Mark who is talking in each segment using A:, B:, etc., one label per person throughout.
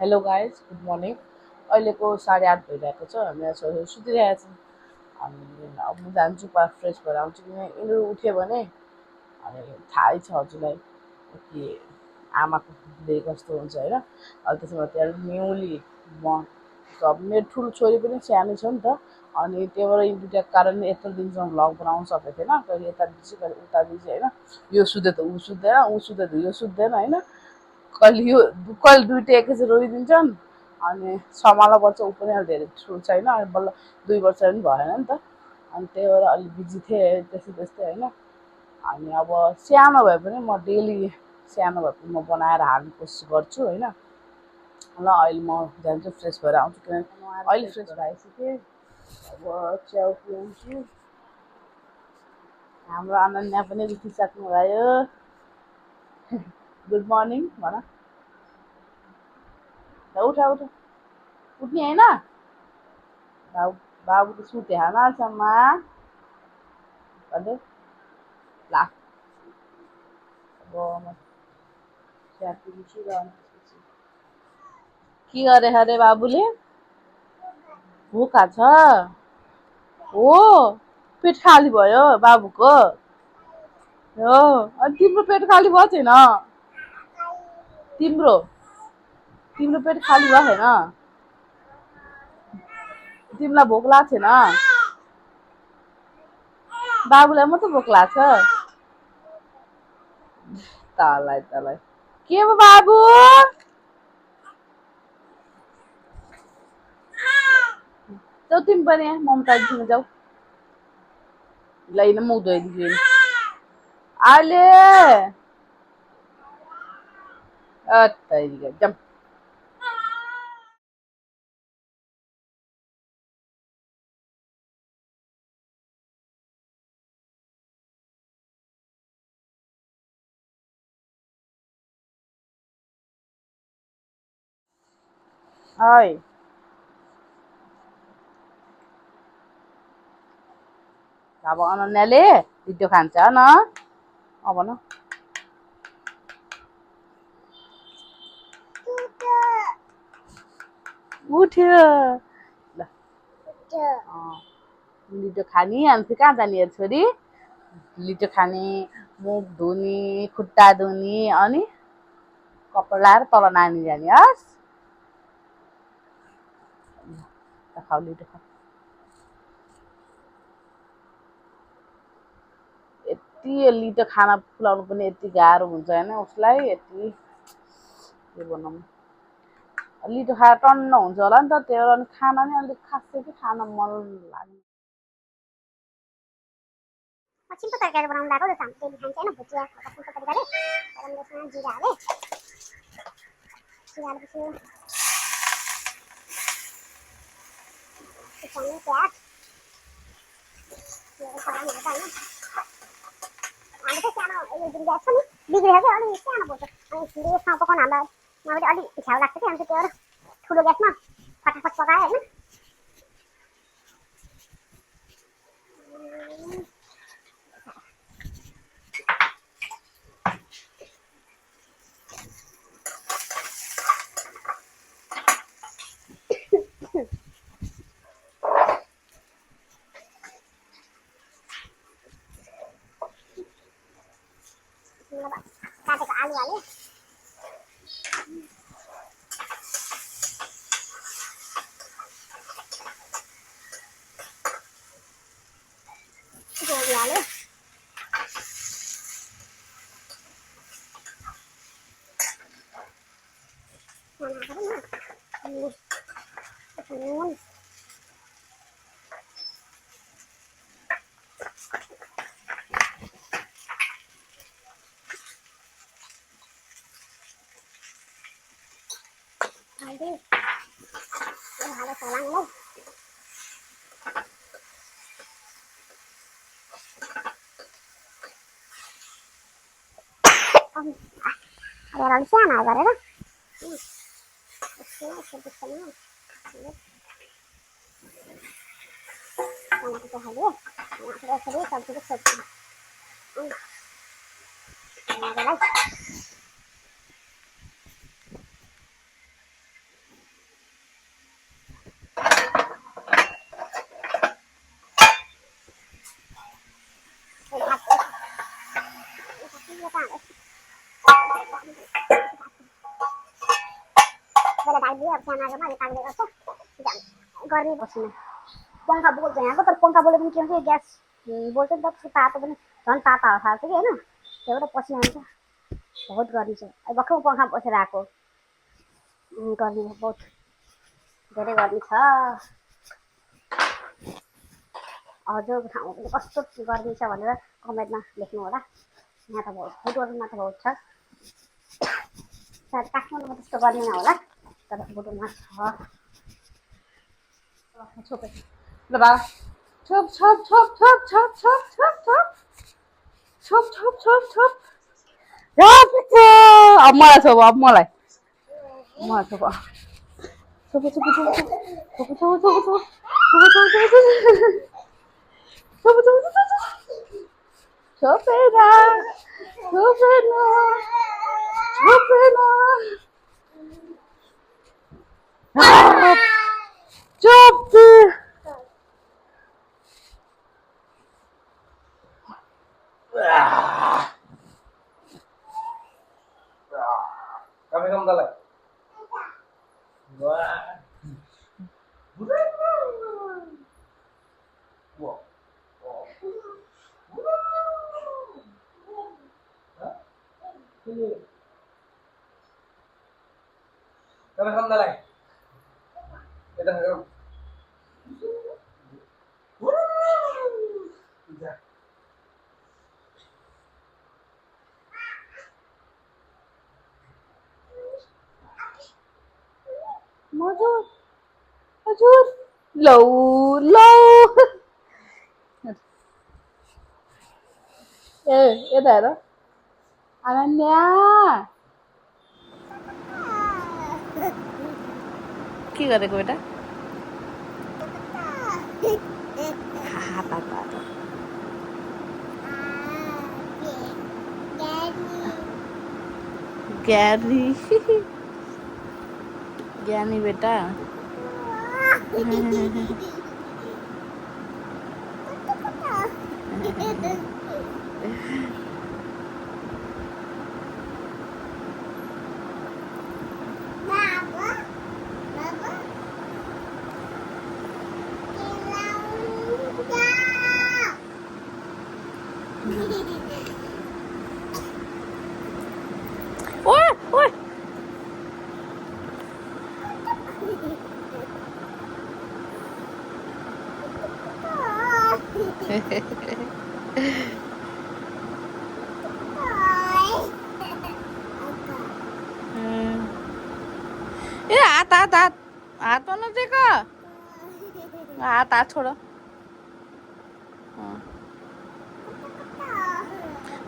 A: Hello guys, good morning. अहिलेको 8:30 भइरहेको छ। मेरो छोरीहरू सुतिरहेको छ। अनि अब म जान्छु फ्रेस भएर आउँछु, किन यिनीहरू उठ्यो भने अनि थाहै छ हजुरलाई कि आमाको दे कस्तो हुन्छ होइन। अब त्यसमा त्यहाँ न्युली म अब मेरो ठुलो छोरी पनि सानो छ नि त। अनि त्यही भएर यी दुइटा कारण यत्रो दिनसम्म भ्लग बनाउनु सकेको थिएन। कहिले यता दिन्छु कहिले उता दिन्छु होइन। यो सुत्दै त ऊ सुत्दैन, ऊ सुत्दै त यो सुत्दैन होइन। कहिले दुइटा एकैचोटि रोइदिन्छन् अनि सम्हाल्नु पर्छ। ऊ पनि अहिले धेरै ठुलो छैन, अनि बल्ल 2 वर्ष पनि भएन नि त। अनि त्यही भएर अलिक बिजी थिएँ त्यस्तै त्यस्तै होइन। अनि अब सानो भए पनि म डेली सानो भए पनि म बनाएर हाल्ने कोसिस गर्छु होइन। ल अहिले म जान्छु फ्रेस भएर आउँछु, किनभने अहिले फ्रेस भएर आइसकेँ। अब च्याउ पिउँछु। हाम्रो अनन्या पनि उठिसक्नु भयो। गुड मर्निङ भन। उठ उठ, उठ्ने होइन। बाबु त सुते हानासम्म भन्दै ला। अब म चिया पिन्छु र के गरे अरे बाबुले? भोका छ हो? पेट खाली भयो बाबुको हो? अनि तिम्रो पेट खाली भयो छैन? तिम्रो तिम्रो पेट खाली भयो छैन? तिमीलाई भोक लाग्छ छैन? बाबुलाई मात्रै भोक लाग्छ? तलाई तलाई के भयो बाबु? जाऊ तिमी पनि ममताजीसँग जाऊ। ल म धोइदिन्छु अहिले। जाऊ। है अब अनन्याले भिडियो खान्छ न। अब न उठ्यो ल। लिटो खाने अनि चाहिँ कहाँ जाने छोरी? लिटो खाने, मुख धुने, खुट्टा धुने, अनि कपडा लाएर तल नानी जाने। हस् खाऊ लिटो खाऊ। यति लिटो खाना खुलाउनु पनि यति गाह्रो हुन्छ होइन उसलाई। यति के बनाउनु, लिटो खाएर टन्न हुन्छ होला नि त। त्यही भएर खाना नि अलिक खासै कि खान मन लाग्ने।
B: सिम्पल तरकारी बनाउनु लाग्यो। जस्तो हामी डेली खान्छ होइन, भुजिया सिम्पल तरिकाले गरम मसला जिरा हालेँ। जिरा हालेपछि खुर्सानी प्याज सलामहरू त होइन। हामी चाहिँ सानो यो जुन ग्यास छ नि बिग्रेर चाहिँ अलिक सानो पर्छ। अनि ग्यासमा पकाउनु हामीलाई यहाँबाट अलिक झ्याउ लाग्छ कि, अनि त्यही भएर ठुलो ग्यासमा फटाफट पकाएँ होइन। काटेको आलु हालेँ। गोबी हालेँ। नुन हल्दी हालेँ सलामलाई। अलिक सानो गरेर टमाटर हालेँ। यसरी सब्जीको खोज्छु मजालाई। बेला ढाकिदियो अब सानाकोमा अहिले ताग्दै गर्छ गर्मी बस्नु पंखा बोल्छ यहाँको तर पंखा बोले पनि के हुन्छ ग्यास बोल्छ नि त त्यसको तातो पनि झन् ताता हावा छ कि होइन त्यही भएर पसिना आउँछ बहुत गर्मी छ अहिले भर्खर पंखा बसेर आएको गर्मी बहुत धेरै गर्मी छ हजुर ठाउँ पनि कस्तो गर्मी छ भनेर कमेन्टमा लेख्नु होला यहाँ त बहुत भुटोलमा त बहुत छ सायद काठमाडौँमा त्यस्तो गर्मी नहोला तर भुटोलमा छ
A: छोपे ल बा छोप छोप छोप छोप छोप छोप छोप छोप छोप छोप छोप छोप अब मलाई छोप अब मलाई छोप छोप छोप छोप छोप छोप छोप छोप छोप छोप छोप छोपेरा छोपेरा छोपेरा चुप
C: Kami kamu dalai. Wah. Wah. Kami kamu dalai. Kita ngam.
A: हजुर हजुर लौ लौ ए यता हेर अनन्या के गरेको बेटा ज्ञानी ज्ञानी बेटा ओए ओए ए हात हात हात हात नदेखा हात हात छोड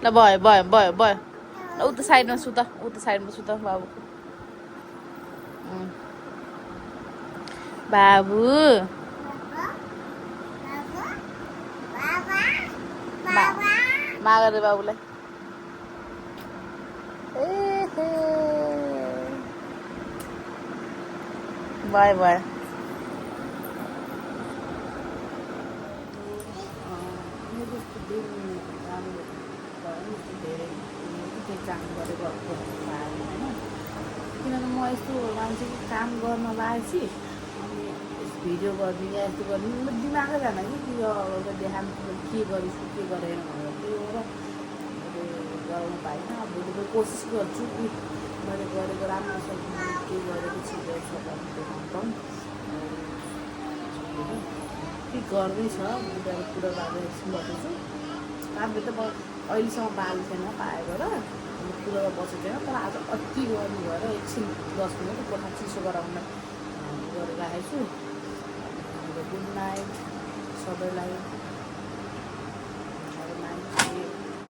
A: ल भयो भयो भयो भयो ल उता साइडमा सुत बाबु बाबु माग रे बाबुलाई भयो भयो काम गरेको किनभने म यस्तो मान्छेको काम गर्न लागेपछि अनि भिडियो गरिदिने या यस्तो गरिदिने दिमागै जान कि यो देखाउनु के गरिस् के गरेन भनेर त्यो गराउनु पाइनँ अब भोलिको कोसिस गर्छु कि मैले गरेको राम्रोसँग के गरेको छिटो देखाउनु के गर्दैछ बुढाको कुरा बारेर एकछिन गर्दैछु राम्रो त म अहिलेसम्म बाल थिएन पाएको र कुरोमा बसेको थिएन तर आज अति गर्नु भएर एकछिन 10 मिनट कोठा चिसो गराउन गरेर राखेको छु गुड नाइट सबैलाई